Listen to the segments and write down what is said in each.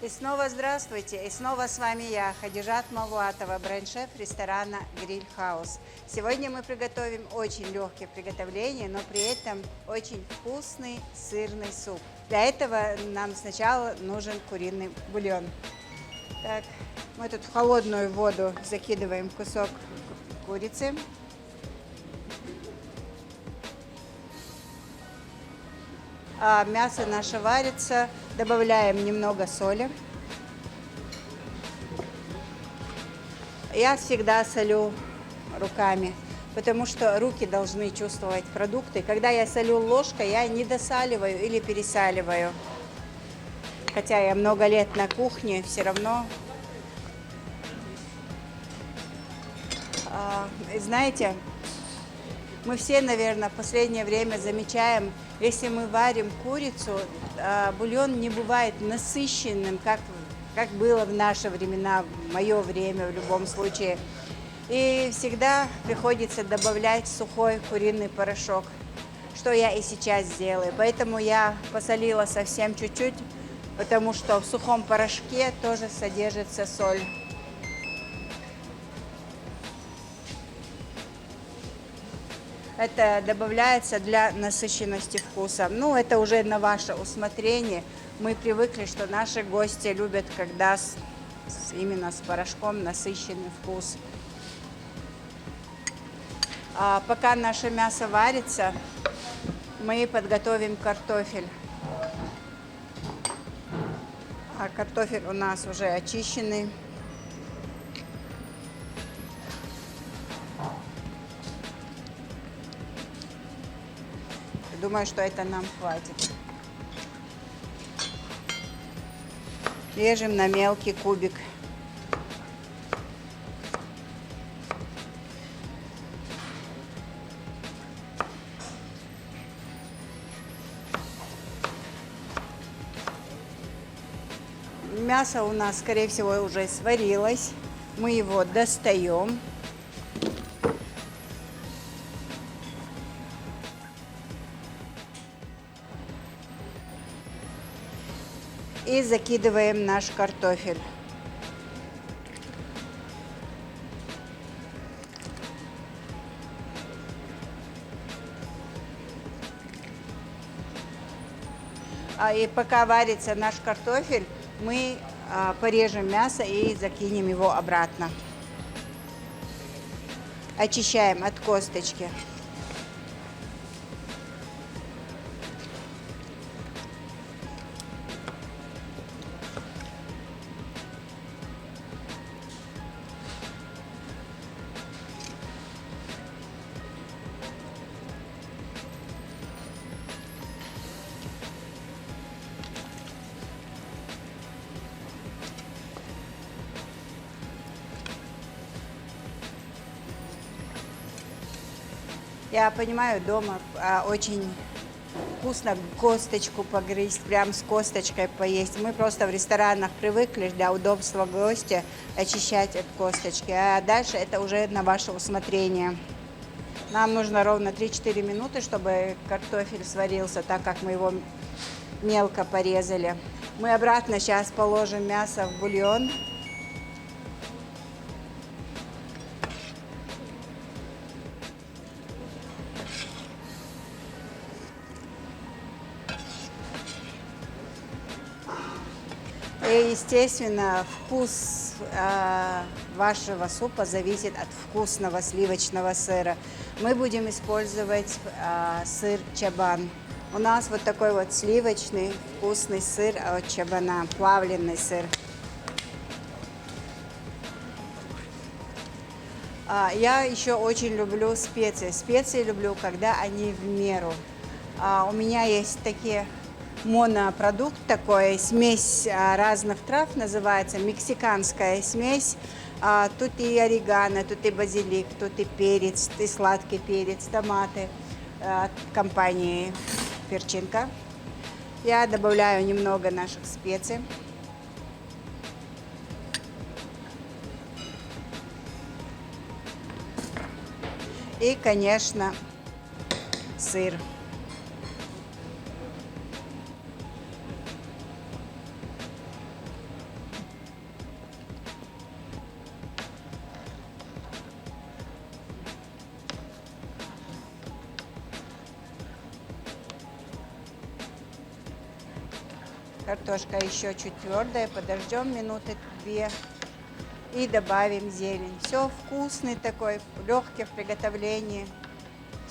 И снова здравствуйте, и снова с вами я, Хадижат Мавлатова, бренд-шеф ресторана Гриль Хаус. Сегодня мы приготовим очень легкое приготовление, но при этом очень вкусный сырный суп. Для этого нам сначала нужен куриный бульон. Так, мы тут в холодную воду закидываем кусок курицы. А мясо наше варится, добавляем немного соли. Я всегда солю руками, потому что руки должны чувствовать продукты. Когда я солю ложкой, я не досаливаю или пересаливаю. Хотя я много лет на кухне, все равно. Знаете, мы все, наверное, в последнее время замечаем, если мы варим курицу, бульон не бывает насыщенным, как было в наши времена, в мое время в любом случае. И всегда приходится добавлять сухой куриный порошок, что я и сейчас делаю. Поэтому я посолила совсем чуть-чуть, потому что в сухом порошке тоже содержится соль. Это добавляется для насыщенности вкуса. Ну, это уже на ваше усмотрение. Мы привыкли, что наши гости любят, когда именно с порошком насыщенный вкус. Пока наше мясо варится, мы подготовим картофель. Картофель у нас уже очищенный. Думаю, что это нам хватит. Режем на мелкий кубик. Мясо у нас, скорее всего, уже сварилось. Мы его достаем. И закидываем наш картофель. И пока варится наш картофель, мы порежем мясо и закинем его обратно. Очищаем от косточки. Я понимаю, дома очень вкусно косточку погрызть, прям с косточкой поесть. Мы просто в ресторанах привыкли для удобства гостя очищать от косточки. А дальше это уже на ваше усмотрение. Нам нужно ровно 3-4 минуты, чтобы картофель сварился, так как мы его мелко порезали. Мы обратно сейчас положим мясо в бульон. И, естественно, вкус вашего супа зависит от вкусного сливочного сыра. Мы будем использовать сыр чабан. У нас вот такой вот сливочный вкусный сыр от чабана, плавленый сыр. Я еще очень люблю специи. Специи люблю, когда они в меру. У меня есть такие монопродукт такой, смесь разных трав, называется мексиканская смесь. Тут и орегано, тут и базилик, тут и перец, и сладкий перец, томаты от компании Перчинка. Я добавляю немного наших специй. И, конечно, сыр. Картошка еще чуть твердая, подождем минуты 2 и добавим зелень. Все, вкусный такой, легкий в приготовлении.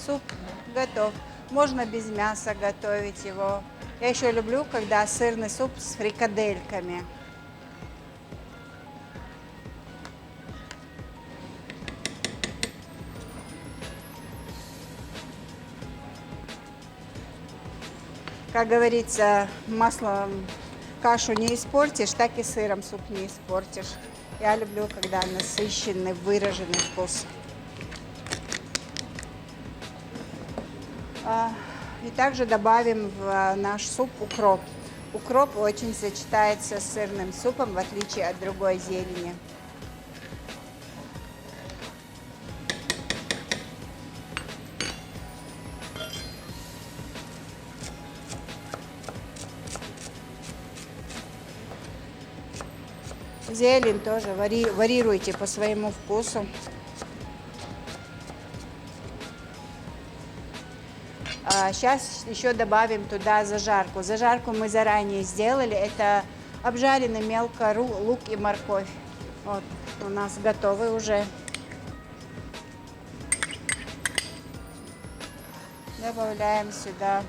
Суп готов. Можно без мяса готовить его. Я еще люблю, когда сырный суп с фрикадельками. Как говорится, маслом кашу не испортишь, так и сыром суп не испортишь. Я люблю, когда насыщенный, выраженный вкус. И также добавим в наш суп укроп. Укроп очень сочетается с сырным супом, в отличие от другой зелени. Зелень тоже варьируйте по своему вкусу. Сейчас еще добавим туда зажарку. Зажарку мы заранее сделали. Это обжаренный мелко лук и морковь. Вот у нас готовы уже. Добавляем сюда.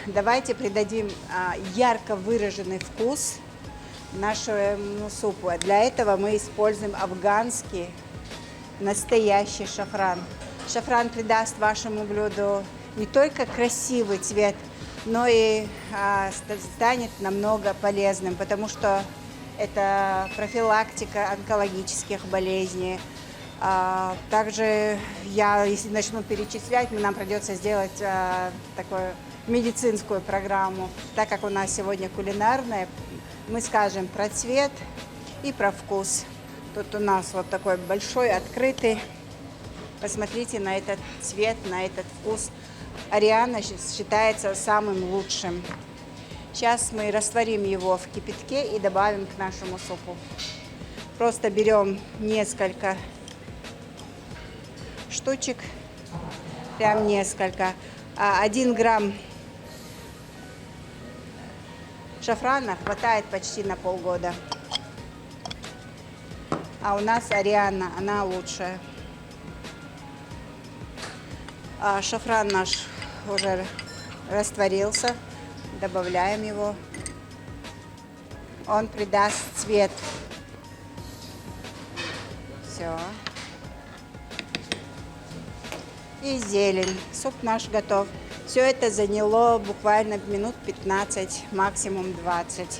Давайте придадим ярко выраженный вкус нашему супу. Для этого мы используем афганский настоящий шафран. Шафран придаст вашему блюду не только красивый цвет, но и станет намного полезным, потому что это профилактика онкологических болезней. Также если начну перечислять, нам придется сделать такую медицинскую программу. Так как у нас сегодня кулинарная, мы скажем про цвет и про вкус. Тут у нас вот такой большой, открытый. Посмотрите на этот цвет, на этот вкус. Ариана считается самым лучшим. Сейчас мы растворим его в кипятке и добавим к нашему супу. Просто берем несколько штучек, прям несколько. 1 грамм шафрана хватает почти на полгода. А у нас Ариана, она лучшая. Шафран наш уже растворился. Добавляем его. Он придаст цвет. Все. И зелень. Суп наш готов. Все это заняло буквально минут 15, максимум 20.